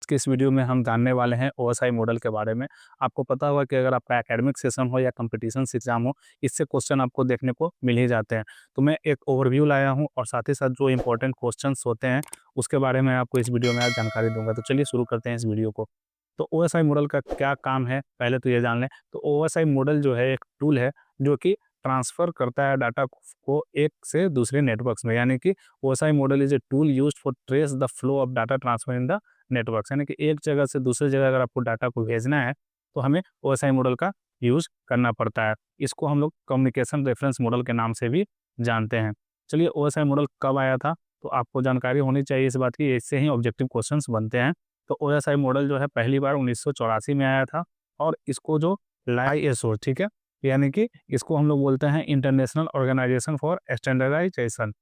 के इस वीडियो में हम जानने वाले हैं ओएसआई मॉडल के बारे में। आपको पता होगा कि अगर आपका एकेडमिक सेशन हो या कॉम्पिटिशन्स एग्जाम हो, इससे क्वेश्चन आपको देखने को मिल ही जाते हैं। तो मैं एक ओवरव्यू लाया हूँ और साथ ही साथ जो इंपॉर्टेंट क्वेश्चंस होते हैं, उसके बारे में आपको इस वीडियो में आज जानकारी दूँगा। तो चलिए शुरू करते हैं इस वीडियो को। तो ओएसआई मॉडल का क्या काम है, पहले तो ये जान लें। तो ओएसआई मॉडल जो है एक टूल है जो कि ट्रांसफ़र करता है डाटा को एक से दूसरे नेटवर्क्स में, यानी कि OSI model is a tool used for trace the flow of data transfer in the networks, यानी कि एक जगह से दूसरी जगह अगर आपको डाटा को भेजना है, तो हमें ओएसआई मॉडल का यूज़ करना पड़ता है। इसको हम लोग कम्युनिकेशन रेफरेंस मॉडल के नाम से भी जानते हैं। चलिए, ओएसआई मॉडल कब आया था? तो आपको जानकारी होनी चाहिए इस बात की, इससे ही ऑब्जेक्टिव क्वेश्चंस बनते हैं। तो ओएसआई मॉडल जो है पहली बार 1984 में आया था और इसको जो आईएसओ, ठीक है? यानी कि इसको हम लोग बोलते हैं इंटरनेशनल ऑर्गेनाइजेशन फॉर स्टैंडर्डाइजेशन,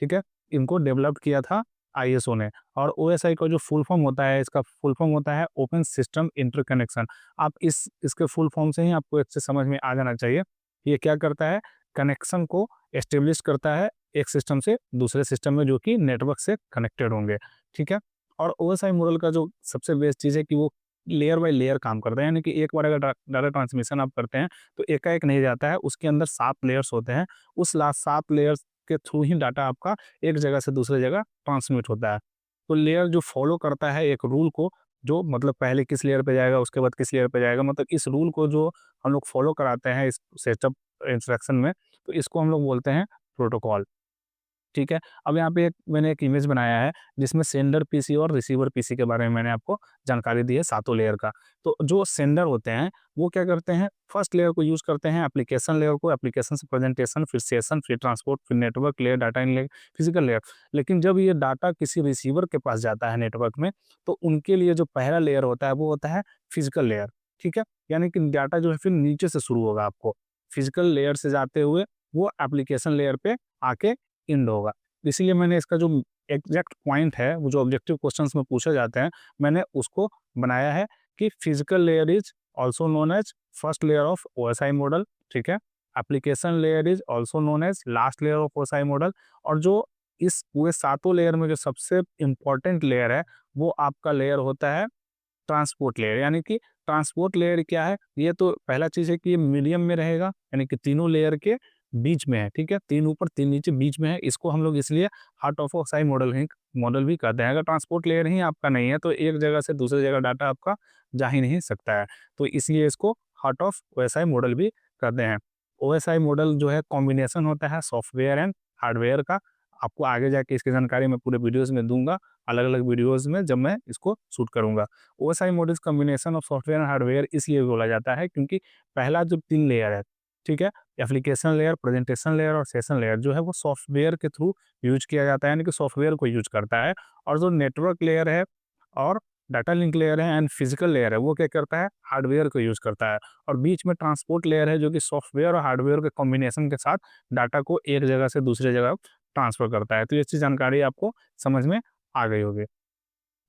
ठीक है? इनको डेवलप किया था आईएसओ ने। और ओएसआई का जो फुल फॉर्म होता है, इसका फुल फॉर्म होता है ओपन सिस्टम इंटरकनेक्शन। आप इसके फुल फॉर्म से ही आपको अच्छे समझ में आ जाना चाहिए। ये क्या करता है? कनेक्शन को एस्टेब्लिश करता है एक सिस्टम से दूसरे सिस्टम में, जो कि नेटवर्क से कनेक्टेड होंगे, ठीक है? और ओएसआई मॉडल का जो सबसे बेस्ट चीज़ है कि वो लेयर बाय लेयर काम करता है, यानी कि एक बार अगर डाटा ट्रांसमिशन आप करते हैं, तो एकाएक नहीं जाता है, उसके अंदर 7 लेयर्स होते हैं। उस लास्ट 7 लेयर्स के थ्रू ही डाटा आपका एक जगह से दूसरी जगह ट्रांसमिट होता है। तो लेयर जो फॉलो करता है एक रूल को, जो मतलब पहले किस लेयर पे जाएगा, उसके बाद किस लेयर पे जाएगा, मतलब इस रूल को जो हम लोग फॉलो कराते हैं इस सेटअप इंस्ट्रक्शन में, तो इसको हम लोग बोलते हैं प्रोटोकॉल। ठीक है। अब यहाँ पे मैंने एक इमेज बनाया है जिसमें सेंडर पीसी और रिसीवर पीसी के बारे में मैंने आपको जानकारी दी है, सातों लेयर का। तो जो सेंडर होते हैं वो क्या करते हैं, फर्स्ट लेयर को यूज़ करते हैं एप्लीकेशन लेयर को, एप्लीकेशन से प्रेजेंटेशन, फिर सेशन, फिर ट्रांसपोर्ट, फिर network layer, data in layer, physical layer. लेकिन जब ये डाटा किसी रिसीवर के पास जाता है नेटवर्क में, तो उनके लिए जो पहला लेयर होता है वो होता है फिजिकल लेयर, ठीक है। यानी कि डाटा जो है फिर नीचे से शुरू होगा, आपको फिजिकल लेयर से जाते हुए वो एप्लीकेशन लेयर पे आके एंड होगा। इसीलिए मैंने इसका जो एग्जैक्ट पॉइंट है, वो जो ऑब्जेक्टिव क्वेश्चंस में पूछे जाते हैं, मैंने उसको बनाया है कि physical layer is also known as first layer of OSI model, ठीक है। Application layer is also known as last layer of OSI model. और जो इस पूरे सातों लेयर में जो सबसे इंपॉर्टेंट लेयर है, वो आपका लेयर होता है ट्रांसपोर्ट लेयर। यानी कि ट्रांसपोर्ट लेयर क्या है? ये तो पहला चीज़ है कि ये मीडियम में रहेगा, यानी कि तीनों लेयर के बीच में है, ठीक है? 3 ऊपर 3 नीचे बीच में है। इसको हम लोग इसलिए हार्ट ऑफ ओएसआई मॉडल भी कहते हैं। अगर ट्रांसपोर्ट लेयर ही आपका नहीं है, तो एक जगह से दूसरी जगह डाटा आपका जा ही नहीं सकता है। तो इसलिए इसको हार्ट ऑफ ओएसआई मॉडल भी कहते हैं। ओएसआई मॉडल जो है कॉम्बिनेशन होता है सॉफ्टवेयर एंड हार्डवेयर का। आपको आगे जाके इसकी जानकारी मैं पूरे वीडियोज़ में दूँगा, अलग-अलग वीडियोज़ में जब मैं इसको शूट करूँगा। OSI models combination of software and hardware इसलिए बोला जाता है क्योंकि पहला जो 3 लेयर है, ठीक है? एप्लीकेशन लेयर, प्रेजेंटेशन लेयर और सेशन लेयर जो है वो सॉफ्टवेयर के थ्रू यूज़ किया जाता है, यानी कि सॉफ्टवेयर को यूज़ करता है। और जो नेटवर्क लेयर है और डाटा लिंक लेयर है एंड फिजिकल लेयर है, वो क्या करता है? हार्डवेयर को यूज़ करता है। और बीच में ट्रांसपोर्ट लेयर है जो कि सॉफ्टवेयर और हार्डवेयर के कॉम्बिनेशन के साथ डाटा को एक जगह से दूसरी जगह ट्रांसफ़र करता है। तो ये चीज़ जानकारी आपको समझ में आ गई होगी।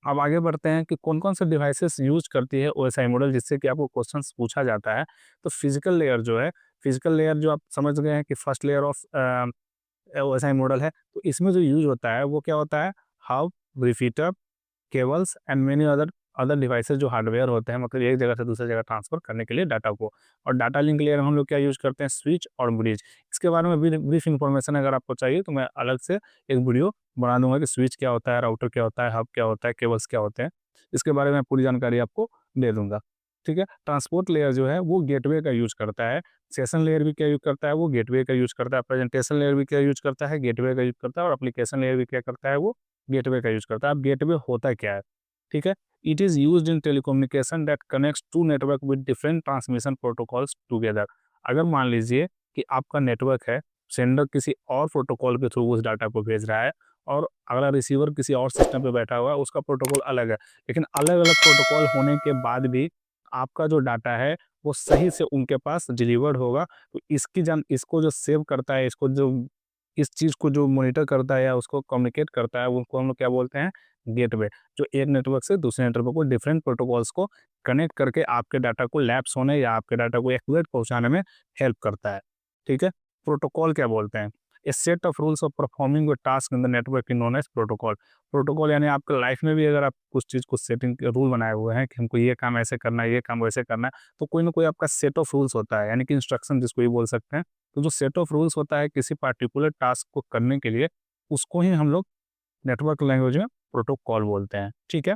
अब आगे बढ़ते हैं कि कौन-कौन से डिवाइसेस यूज़ करती है ओएसआई मॉडल, जिससे कि आपको क्वेश्चंस पूछा जाता है। तो फिजिकल लेयर जो है, फिजिकल लेयर जो आप समझ गए हैं कि first layer of OSI model है, तो इसमें जो यूज़ होता है वो क्या होता है? Hub, repeater, cables and many other other devices जो हार्डवेयर होते हैं, मतलब एक जगह से दूसरी जगह ट्रांसफ़र करने के लिए डाटा को। और डाटा लिंक लेयर में हम लोग क्या यूज़ करते हैं? स्विच और ब्रिज। इसके बारे में ब्रीफ इन्फॉर्मेशन अगर आपको चाहिए, तो मैं अलग से एक वीडियो बना दूँगा कि स्विच क्या होता है, राउटर क्या होता है, हब क्या होता है, केबल्स क्या होते हैं। इसके बारे में पूरी जानकारी आपको दे दूँगा, ठीक है। ट्रांसपोर्ट लेयर जो है वो गेटवे का यूज़ करता है। सेशन लेयर भी क्या यूज़ करता है? वो गेटवे का यूज़ करता है। प्रेजेंटेशन लेयर भी क्या यूज़ करता है? गेटवे का यूज़ करता है। और एप्लीकेशन लेयर भी क्या करता है? वो गेटवे का यूज़ करता है। अब गेटवे होता क्या है? ठीक है। It is used in telecommunication that connects to network with different transmission protocols together. अगर मान लीजिए कि आपका नेटवर्क है, सेंडर किसी और प्रोटोकॉल के थ्रू उस डाटा को भेज रहा है और अगला रिसीवर किसी और सिस्टम पे बैठा हुआ है, उसका प्रोटोकॉल अलग है। लेकिन अलग-अलग प्रोटोकॉल होने के बाद भी आपका जो डाटा है वो सही से उनके पास डिलीवर्ड होगा। तो इसको जो सेव करता है, इसको जो इस चीज़ को जो मॉनिटर करता है या उसको कम्युनिकेट करता है, उसको हम लोग क्या बोलते हैं? गेटवे। जो एक नेटवर्क से दूसरे नेटवर्क को डिफरेंट प्रोटोकॉल्स को कनेक्ट करके आपके डाटा को लैप्स होने या आपके डाटा को एक्यूरेट पहुंचाने में हेल्प करता है, ठीक है। प्रोटोकॉल क्या बोलते हैं? A set of rules of performing a task in the network is known as protocol. Protocol यानी आपके लाइफ में भी अगर आप कुछ चीज़ को सेटिंग रूल बनाए हुए हैं कि हमको ये काम ऐसे करना है, ये काम वैसे करना है, तो कोई ना कोई आपका सेट ऑफ रूल्स होता है, यानी कि इंस्ट्रक्शन जिसको ये बोल सकते हैं। तो जो सेट ऑफ रूल्स होता है किसी पार्टिकुलर टास्क को करने के लिए, उसको ही हम लोग नेटवर्क लैंग्वेज में प्रोटोकॉल बोलते हैं, ठीक है?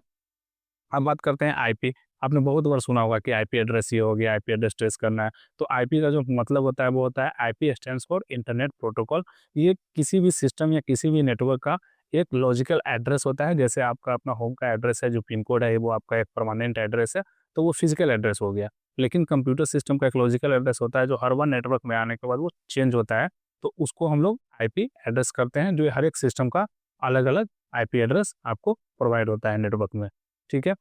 अब बात करते हैं आईपी। आपने बहुत बार सुना होगा कि आईपी एड्रेस ये हो गया, आईपी एड्रेस ट्रेस करना है। तो आईपी का जो मतलब होता है वो होता है IP stands for internet protocol. ये किसी भी सिस्टम या किसी भी नेटवर्क का एक लॉजिकल एड्रेस होता है। जैसे आपका अपना होम का एड्रेस है, जो पिन कोड है वो आपका एक परमानेंट एड्रेस है, तो वो फिजिकल एड्रेस हो गया। लेकिन कंप्यूटर सिस्टम का एक लॉजिकल एड्रेस होता है जो हर बार नेटवर्क में आने के बाद वो चेंज होता है। तो उसको हम लोग आईपी एड्रेस करते हैं, जो हर एक सिस्टम का अलग-अलग आईपी एड्रेस आपको प्रोवाइड होता है नेटवर्क में, ठीक है?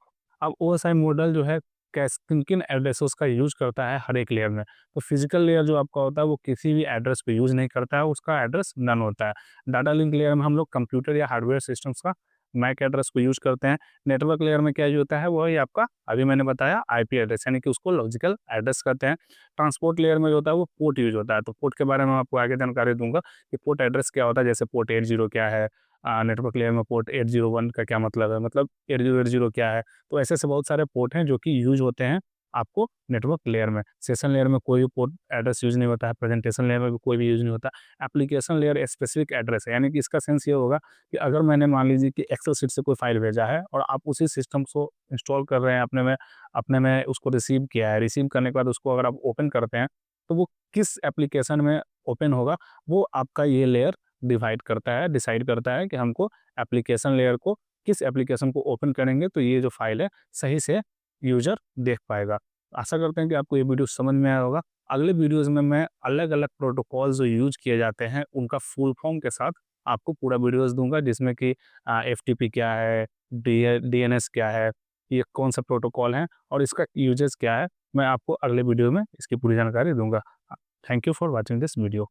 अब ओएसआई मॉडल जो है कैस किन-किन एड्रेसेस का यूज़ करता है हर एक लेयर में। तो फिजिकल लेयर जो आपका होता है वो किसी भी एड्रेस को यूज़ नहीं करता है, उसका एड्रेस नन होता है। डाटा लिंक लेयर में हम लोग कंप्यूटर या हार्डवेयर सिस्टम्स का मैक एड्रेस को यूज़ करते हैं। नेटवर्क लेयर में क्या यूज़ होता है, वही आपका अभी मैंने बताया आईपी एड्रेस, यानी कि उसको लॉजिकल एड्रेस कहते हैं। ट्रांसपोर्ट लेयर में जो होता है वो पोर्ट यूज़ होता है। तो पोर्ट के बारे में आपको आगे जानकारी दूँगा कि पोर्ट एड्रेस क्या होता है, जैसे पोर्ट 80 क्या है, नेटवर्क लेयर में पोर्ट 801 का क्या मतलब है, मतलब 8080 क्या है। तो ऐसे-ऐसे बहुत सारे पोर्ट हैं जो कि यूज़ होते हैं आपको नेटवर्क लेयर में। सेशन लेयर में कोई भी पोर्ट एड्रेस यूज़ नहीं होता है, प्रेजेंटेशन लेयर में भी कोई भी यूज़ नहीं होता। एप्लीकेशन लेयर स्पेसिफिक एड्रेस है, यानी कि इसका सेंस ये होगा कि अगर मैंने मान लीजिए कि एक्सेल शीट से कोई फाइल भेजा है और आप उसी सिस्टम को इंस्टॉल कर रहे हैं अपने में उसको रिसीव किया है। रिसीव करने के बाद उसको अगर आप ओपन करते हैं, तो वो किस एप्लीकेशन में ओपन होगा, वो आपका ये लेयर डिसाइड करता है कि हमको एप्लीकेशन लेयर को किस एप्लीकेशन को ओपन करेंगे तो ये जो फाइल है सही से यूज़र देख पाएगा। आशा करते हैं कि आपको ये वीडियो समझ में आया होगा। अगले वीडियोज़ में मैं अलग-अलग प्रोटोकॉल जो यूज़ किए जाते हैं, उनका फुल फॉर्म के साथ आपको पूरा वीडियोज़ दूँगा, जिसमें कि एफटीपी क्या है, डीएनएस क्या है, ये कौन-सा प्रोटोकॉल है और इसका यूजेस क्या है, मैं आपको अगले वीडियो में इसकी पूरी जानकारी दूँगा। Thank you for watching this video.